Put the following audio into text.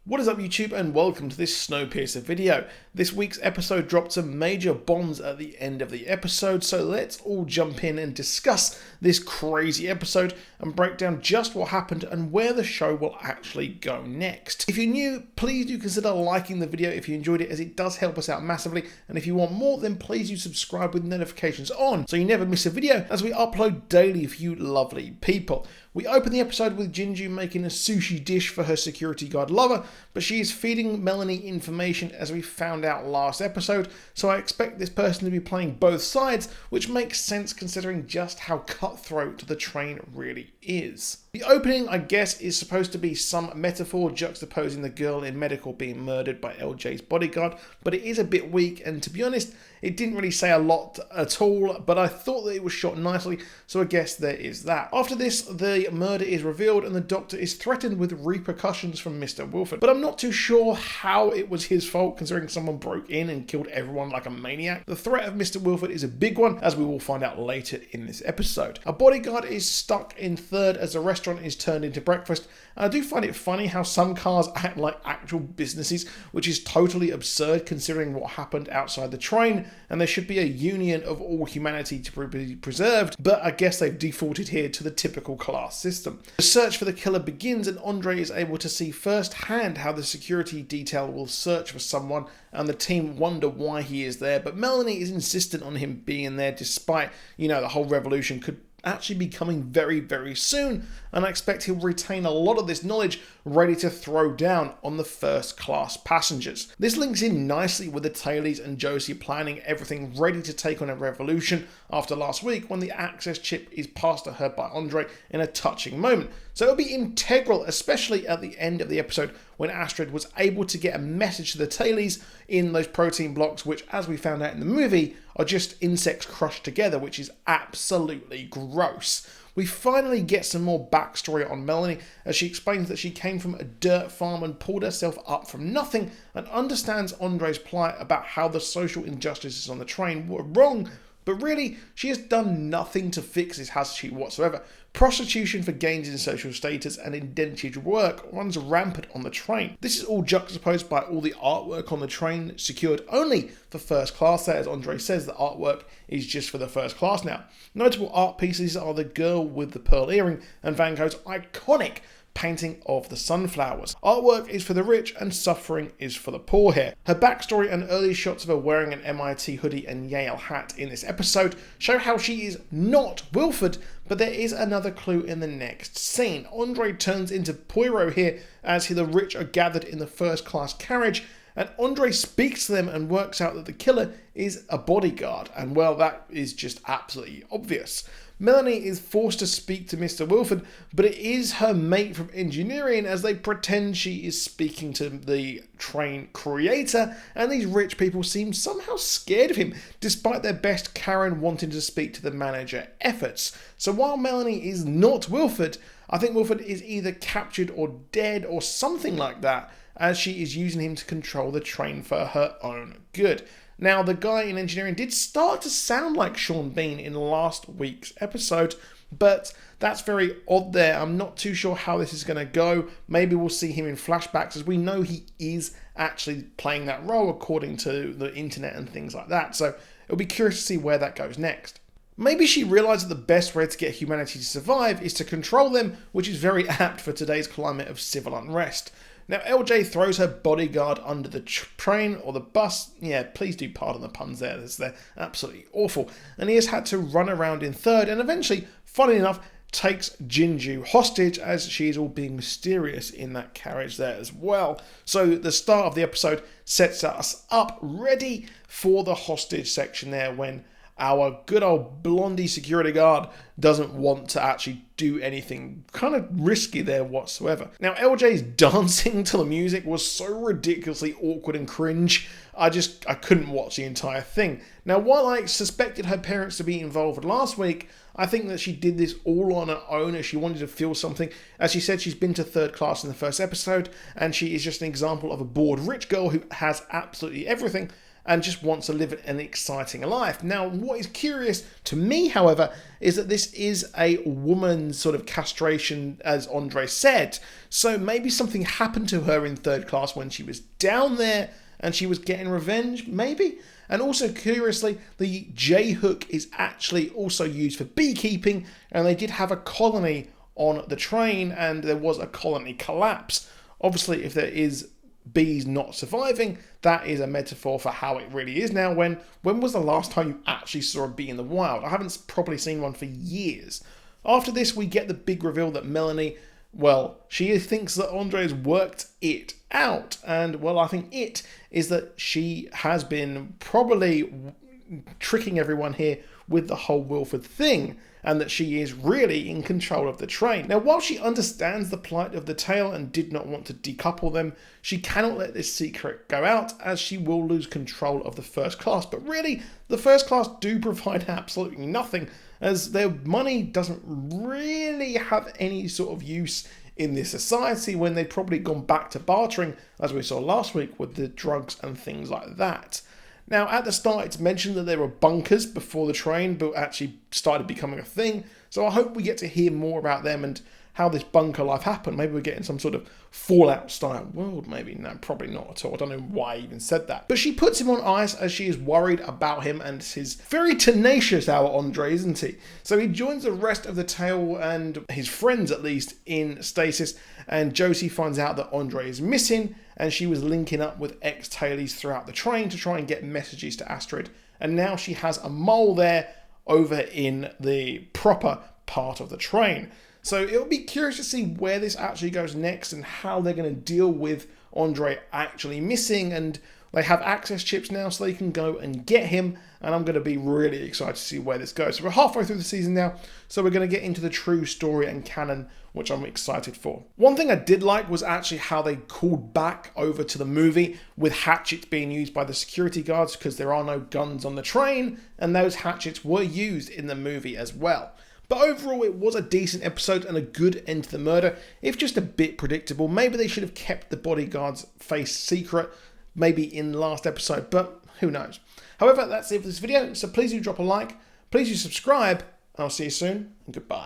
What is up YouTube, and welcome to this Snowpiercer video. This week's episode dropped some major bombs at the end of the episode, so let's all jump in and discuss this crazy episode and break down just what happened and where the show will actually go next. If you're new, please do consider liking the video if you enjoyed it, as it does help us out massively, and if you want more, then please do subscribe with notifications on so you never miss a video as we upload daily for you lovely people. We open the episode with Jinju making a sushi dish for her security guard lover, but she is feeding Melanie information as we found out last episode, so I expect this person to be playing both sides, which makes sense considering just how cutthroat the train really is. The opening, I guess, is supposed to be some metaphor juxtaposing the girl in medical being murdered by LJ's bodyguard, but it is a bit weak, and to be honest, it didn't really say a lot at all, but I thought that it was shot nicely, so I guess there is that. After this, the murder is revealed and the doctor is threatened with repercussions from Mr. Wilford, but I'm not too sure how it was his fault considering someone broke in and killed everyone like a maniac. The threat of Mr. Wilford is a big one, as we will find out later in this episode. A bodyguard is stuck in third as the restaurant is turned into breakfast, and I do find it funny how some cars act like actual businesses, which is totally absurd considering what happened outside the train, and there should be a union of all humanity to be preserved, but I guess they've defaulted here to the typical class system. The search for the killer begins, and Andre is able to see firsthand how the security detail will search for someone, and the team wonder why he is there, but Melanie is insistent on him being there despite, the whole revolution could actually be coming very, very soon, and I expect he'll retain a lot of this knowledge ready to throw down on the first class passengers. This links in nicely with the Tailies and Josie planning everything ready to take on a revolution after last week when the access chip is passed to her by Andre in a touching moment. So it'll be integral, especially at the end of the episode when Astrid was able to get a message to the Tailies in those protein blocks, which, as we found out in the movie, are just insects crushed together, which is absolutely gross. We finally get some more backstory on Melanie as she explains that she came from a dirt farm and pulled herself up from nothing, and understands Andre's plight about how the social injustices on the train were wrong, but really she has done nothing to fix this, has she, whatsoever. Prostitution for gains in social status and indentured work runs rampant on the train. This is all juxtaposed by all the artwork on the train, secured only for first class there, as Andre says the artwork is just for the first class now. Notable art pieces are the girl with the pearl earring and Van Gogh's iconic painting of the sunflowers. Artwork is for the rich and suffering is for the poor here. Her backstory and early shots of her wearing an MIT hoodie and Yale hat in this episode show how she is not Wilford, but there is another clue in the next scene. Andre turns into Poirot here as the rich are gathered in the first class carriage, and Andre speaks to them and works out that the killer is a bodyguard, and well, that is just absolutely obvious. Melanie is forced to speak to Mr. Wilford, but it is her mate from engineering as they pretend she is speaking to the train creator, and these rich people seem somehow scared of him, despite their best Karen wanting to speak to the manager efforts. So while Melanie is not Wilford, I think Wilford is either captured or dead or something like that, as she is using him to control the train for her own good. Now, the guy in engineering did start to sound like Sean Bean in last week's episode, but that's very odd there. I'm not too sure how this is going to go. Maybe we'll see him in flashbacks, as we know he is actually playing that role according to the internet and things like that. So it'll be curious to see where that goes next. Maybe she realised that the best way to get humanity to survive is to control them, which is very apt for today's climate of civil unrest. Now, LJ throws her bodyguard under the train or the bus. Yeah, please do pardon the puns there, as they're absolutely awful. And he has had to run around in third and eventually, funny enough, takes Jinju hostage as she is all being mysterious in that carriage there as well. So the start of the episode sets us up ready for the hostage section there when our good old blondie security guard doesn't want to actually do anything kind of risky there whatsoever. Now, LJ's dancing to the music was so ridiculously awkward and cringe, I couldn't watch the entire thing. Now, while I suspected her parents to be involved last week, I think that she did this all on her own as she wanted to feel something. As she said, she's been to third class in the first episode, and she is just an example of a bored rich girl who has absolutely everything, and just wants to live an exciting life. Now, what is curious to me, however, is that this is a woman's sort of castration, as Andre said. So maybe something happened to her in third class when she was down there and she was getting revenge, maybe? And also, curiously, the J-hook is actually also used for beekeeping, and they did have a colony on the train, and there was a colony collapse. Obviously, if there is bees not surviving, that is a metaphor for how it really is now. When was the last time you actually saw a bee in the wild? I haven't probably seen one for years. After this, we get the big reveal that Melanie, well, she thinks that Andre has worked it out. And, well, I think it is that she has been probably tricking everyone here with the whole Wilford thing, and that she is really in control of the train. Now, while she understands the plight of the tail and did not want to decouple them, she cannot let this secret go out, as she will lose control of the first class. But really, the first class do provide absolutely nothing, as their money doesn't really have any sort of use in this society, when they've probably gone back to bartering, as we saw last week with the drugs and things like that. Now, at the start, it's mentioned that there were bunkers before the train, but actually started becoming a thing. So I hope we get to hear more about them and how this bunker life happened. Maybe we're getting some sort of Fallout-style world, maybe. No, probably not at all. I don't know why I even said that. But she puts him on ice as she is worried about him, and he's very tenacious, our Andre, isn't he? So he joins the rest of the tail, and his friends at least, in stasis, and Josie finds out that Andre is missing, and she was linking up with ex-tailies throughout the train to try and get messages to Astrid. And now she has a mole there over in the proper part of the train. So it'll be curious to see where this actually goes next and how they're going to deal with Andre actually missing. And they have access chips now, so they can go and get him. And I'm going to be really excited to see where this goes. So we're halfway through the season now, so we're going to get into the true story and canon, which I'm excited for. One thing I did like was actually how they called back over to the movie with hatchets being used by the security guards, because there are no guns on the train, and those hatchets were used in the movie as well. But overall, it was a decent episode and a good end to the murder, if just a bit predictable. Maybe they should have kept the bodyguard's face secret, maybe in the last episode, but who knows. However, that's it for this video, so please do drop a like, please do subscribe, and I'll see you soon, and goodbye.